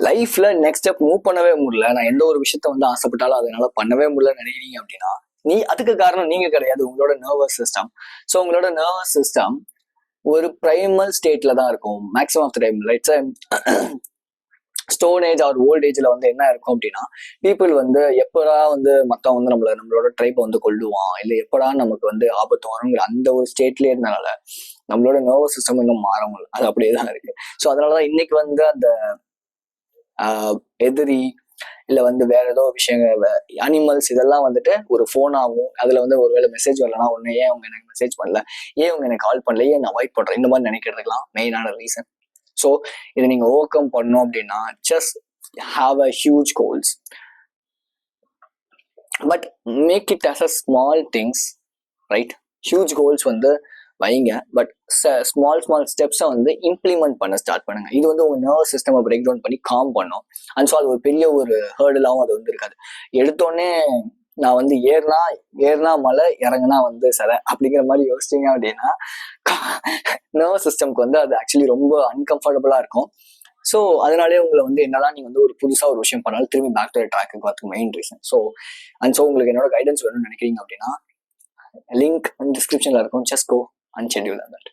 லைஃப்ல next step move பண்ணவே முடியல, நான் எந்த ஒரு விஷயத்த வந்து ஆசைப்பட்டாலும் அதனால பண்ணவே முடியலன்னு நினைக்கிறீங்க அப்படின்னா, அதுக்கு காரணம் நீங்க கிடையாது, உங்களோட நர்வஸ் சிஸ்டம். ஸோ உங்களோட நர்வஸ் சிஸ்டம் ஒரு பிரைமல் ஸ்டேட்ல தான் இருக்கும் maximum of the time. Right, stone age or old ஏஜ்ல வந்து என்ன இருக்கும் அப்படின்னா, பீப்புள் வந்து எப்படா வந்து மத்தவன் வந்து நம்மளோட ட்ரைப்பை வந்து கொல்லுவான், இல்லை எப்படா நமக்கு வந்து ஆபத்து வருங்கிற அந்த ஒரு ஸ்டேட்லயே இருந்தனால நம்மளோட நர்வஸ் சிஸ்டம் இன்னும் மாற முடியல, அது அப்படியே தான் இருக்கு. ஸோ அதனாலதான் இன்னைக்கு வந்து அந்த எதிரி இல்லை வந்து வேற ஏதோ விஷயங்கள், அனிமல்ஸ் இதெல்லாம் வந்துட்டு ஒரு ஃபோனாகவும் அதுல வந்து ஒருவேளை மெசேஜ் வரலன்னா ஒன்று, ஏன் அவங்க எனக்கு மெசேஜ் பண்ணல, ஏன் அவங்க எனக்கு கால் பண்ணல, ஏன் நான் அவாய்ட் பண்றேன், இந்த மாதிரி நினைக்கிறதுக்கெல்லாம் மெயினான ரீசன். ஸோ இதை நீங்க ஓவர் கம் பண்ணோம் அப்படின்னா, just have a huge goals, but make it as a small things. Right, huge goals வந்து வைங்க, பட் ஸ்மால் ஸ்டெப்ஸை வந்து இம்ப்ளிமெண்ட் பண்ண ஸ்டார்ட் பண்ணுங்க. இது வந்து உங்க நர்வஸ் சிஸ்டம் பிரேக் டவுன் பண்ணி காம் பண்ணும். அண்ட் ஸோ அது ஒரு பெரிய ஒரு ஹேர்டலாகவும் அது வந்து இருக்காது. எடுத்தோடனே நான் வந்து ஏறினா மலை, இறங்குனா வந்து சிலை அப்படிங்கிற மாதிரி யோசிச்சிங்க அப்படின்னா நர்வஸ் சிஸ்டம்க்கு வந்து அது ஆக்சுவலி ரொம்ப அன்கம்ஃபர்டபுளா இருக்கும். ஸோ அதனாலே உங்களை வந்து என்னதான் நீங்க வந்து ஒரு புதுசா ஒரு விஷயம் பண்ணாலும் திரும்பி பேக் டு ட்ராக்கு பார்த்துக்கு மெயின் ரீசன். ஸோ உங்களுக்கு என்னோட கைடன்ஸ் வேணும்னு நினைக்கிறீங்க அப்படின்னா, லிங்க் டிஸ்கிரிப்ஷன்ல இருக்கும், just go and schedule that.